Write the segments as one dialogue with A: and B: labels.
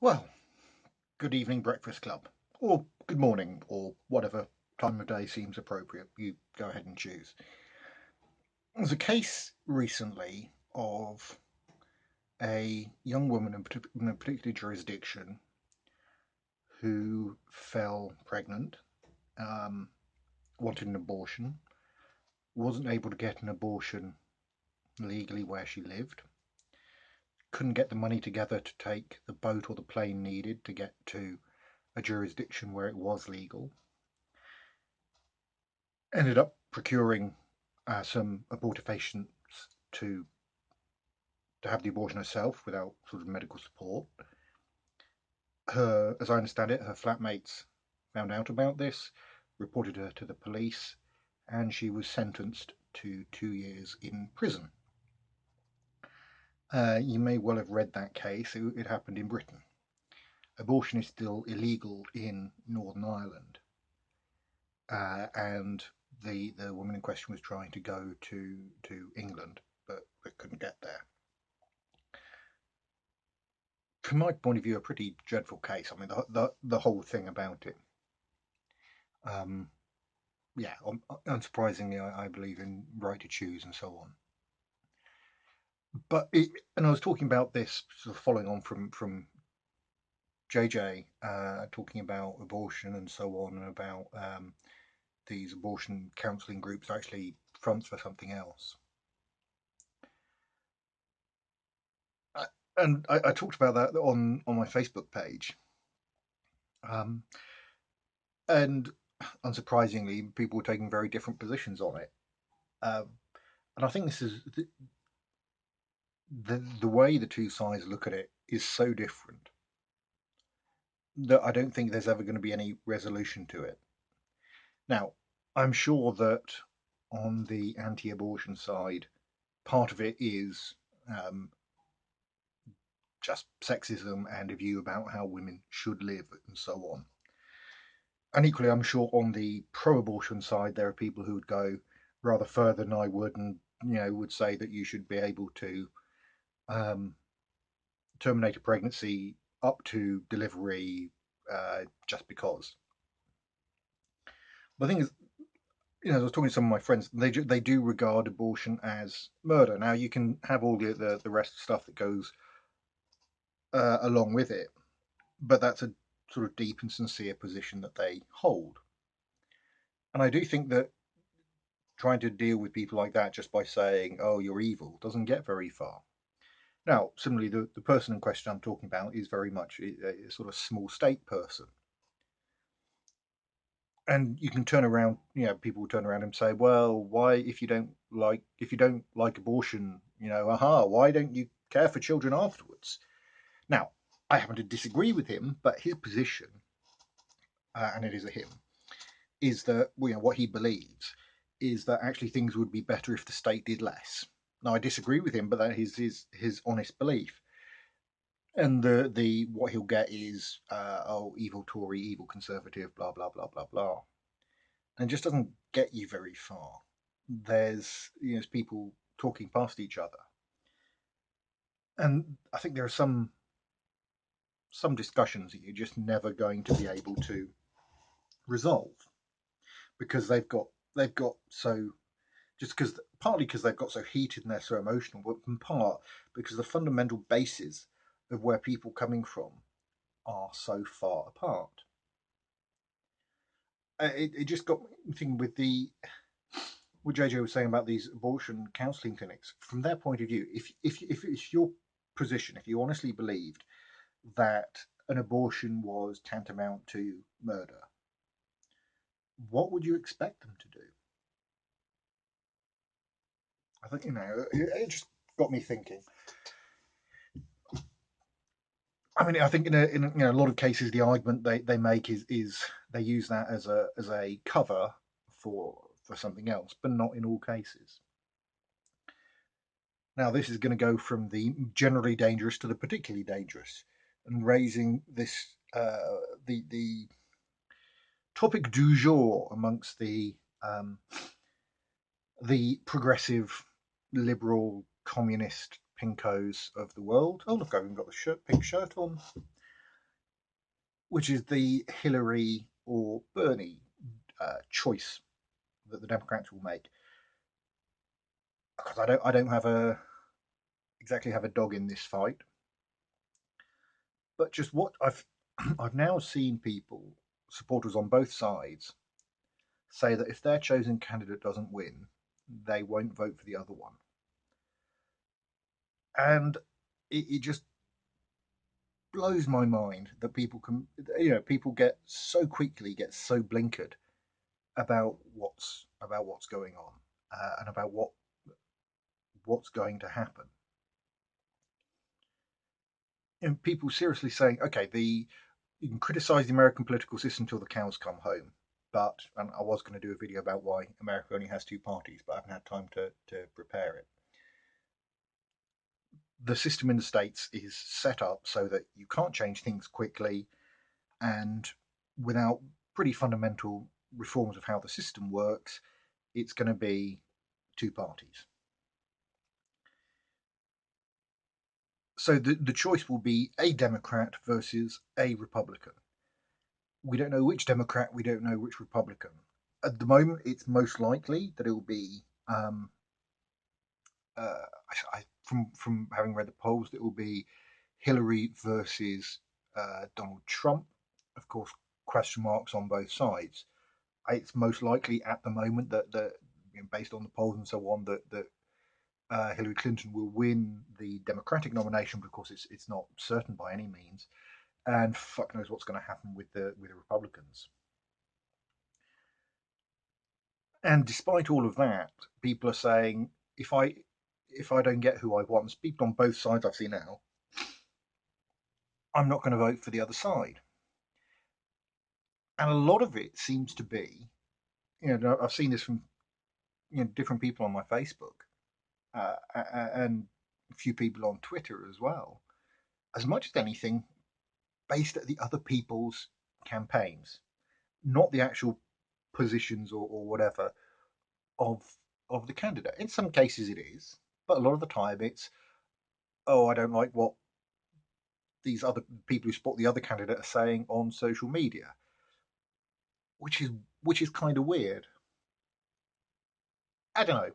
A: Well, good evening, Breakfast Club, or good morning, or whatever time of day seems appropriate. You go ahead and choose. There's a case recently of a young woman in a particular jurisdiction who fell pregnant, um, wanted an abortion, wasn't able to get an abortion legally where she lived, couldn't get the money together to take the boat or the plane needed to get to a jurisdiction where it was legal, ended up procuring some abortifacients to to have the abortion herself without sort of medical support. As I understand it, her flatmates found out about this, reported her to the police, and she was sentenced to 2 years in prison. You may well have read that case. It happened in Britain. Abortion is still illegal in Northern Ireland, and the woman in question was trying to go to England, but couldn't get there. From my point of view, a pretty dreadful case. I mean, the whole thing about it. Um, yeah, unsurprisingly, I believe in right to choose and so on. And I was talking about this sort of following on from JJ talking about abortion and so on, and about these abortion counselling groups actually fronts for something else. I, I talked about that on my Facebook page. Um, and unsurprisingly, people were taking very different positions on it. Um, and I think this is the way the two sides look at it is so different that I don't think there's ever going to be any resolution to it. Now, I'm sure that on the anti-abortion side, part of it is um, just sexism and a view about how women should live and so on. And equally, I'm sure on the pro-abortion side, there are people who would go rather further than I would, and would say that you should be able to um, terminate a pregnancy up to delivery just because. The thing is, as I was talking to some of my friends, they do regard abortion as murder. Now you can have all the rest of the stuff that goes along with it, but that's a sort of deep and sincere position that they hold. And I do think that trying to deal with people like that just by saying, "Oh, you're evil," doesn't get very far. Now, similarly, the person in question I'm talking about is very much a sort of small state person. And you can turn around, people will turn around and say, well, why, if you don't like abortion, why don't you care for children afterwards? Now, I happen to disagree with him, but his position, and it is a him, is that what he believes is that actually things would be better if the state did less. Now, I disagree with him, but that is his honest belief. And the what he'll get is evil Tory, evil Conservative, blah blah blah blah blah, and it just doesn't get you very far. There's people talking past each other, and I think there are some discussions that you're just never going to be able to resolve because they've got so just because partly because they've got so heated and they're so emotional, but in part because the fundamental bases of where people coming from are so far apart. It just got me thinking with the what JJ was saying about these abortion counselling clinics. From their point of view, if it's your position, if you honestly believed that an abortion was tantamount to murder, what would you expect them to do? I think it just got me thinking. I mean, I think in a lot of cases, the argument they make is they use that as a cover for something else, but not in all cases. Now, this is going to go from the generally dangerous to the particularly dangerous, and raising this the topic du jour amongst the progressive, liberal, communist pinkos of the world. Oh, look, I've even got the pink shirt on. which is the Hillary or Bernie choice that the Democrats will make. Because I don't have a exactly have a dog in this fight, but just what I've now seen people, supporters on both sides, say that if their chosen candidate doesn't win, they won't vote for the other one, and it just blows my mind that people can, people get so blinkered about what's going on, and about what's going to happen. And people seriously saying, okay, you can criticize the American political system until the cows come home, but and I was going to do a video about why America only has two parties, but I haven't had time to prepare it. The system in the States is set up so that you can't change things quickly, and without pretty fundamental reforms of how the system works, it's going to be two parties. So the choice will be a Democrat versus a Republican. We don't know which Democrat, we don't know which Republican. At the moment, it's most likely that it will be, from having read the polls, it will be Hillary versus Donald Trump. Of course, question marks on both sides. It's most likely at the moment that based on the polls and so on, that Hillary Clinton will win the Democratic nomination, but of course it's not certain by any means, and fuck knows what's going to happen with the Republicans. And despite all of that, people are saying if I don't get who I want, people on both sides I've seen now, I'm not going to vote for the other side. And a lot of it seems to be, I've seen this from different people on my Facebook, and a few people on Twitter as well. As much as anything, based at the other people's campaigns, not the actual positions or whatever of of the candidate. In some cases, it is, but a lot of the time, it's I don't like what these other people who support the other candidate are saying on social media, which is kind of weird. I don't know.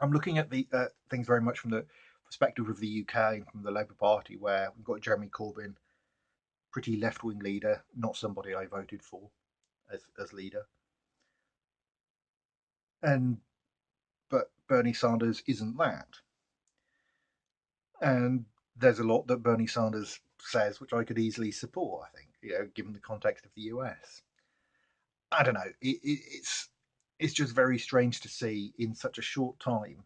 A: I'm looking at the things very much from the perspective of the UK and from the Labour Party, where we've got Jeremy Corbyn, pretty left wing leader, not somebody I voted for as leader, and but Bernie Sanders isn't that. And there's a lot that Bernie Sanders says which I could easily support. I think, given the context of the US. I don't know. It's just very strange to see in such a short time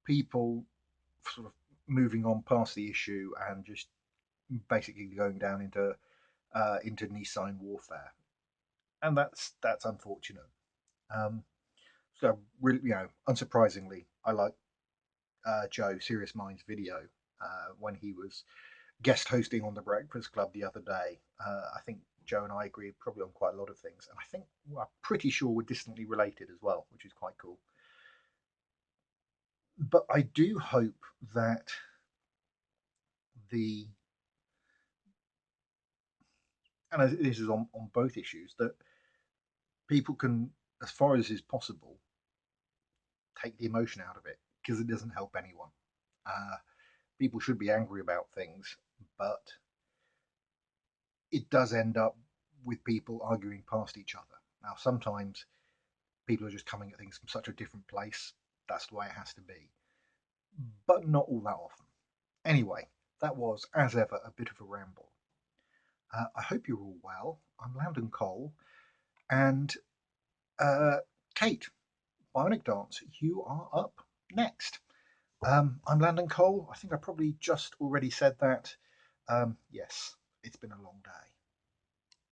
A: people sort of moving on past the issue and just basically going down into Nissan warfare, and that's unfortunate. Um, so really, unsurprisingly, I like Joe Serious Minds video when he was guest hosting on the Breakfast Club the other day. I think Joe and I agree probably on quite a lot of things, and I think I'm pretty sure we're distantly related as well, which is quite cool. But I do hope that the and this is on both issues, that people can, as far as is possible, take the emotion out of it, because it doesn't help anyone. Uh, People should be angry about things, but it does end up with people arguing past each other. Now, sometimes people are just coming at things from such a different place. That's the way it has to be, but not all that often. Anyway, that was, as ever, a bit of a ramble. I hope you're all well. I'm Landon Cole, and Kate, Bionic Dance, you are up next. I'm Landon Cole. I think I probably just already said that. Yes, it's been a long day.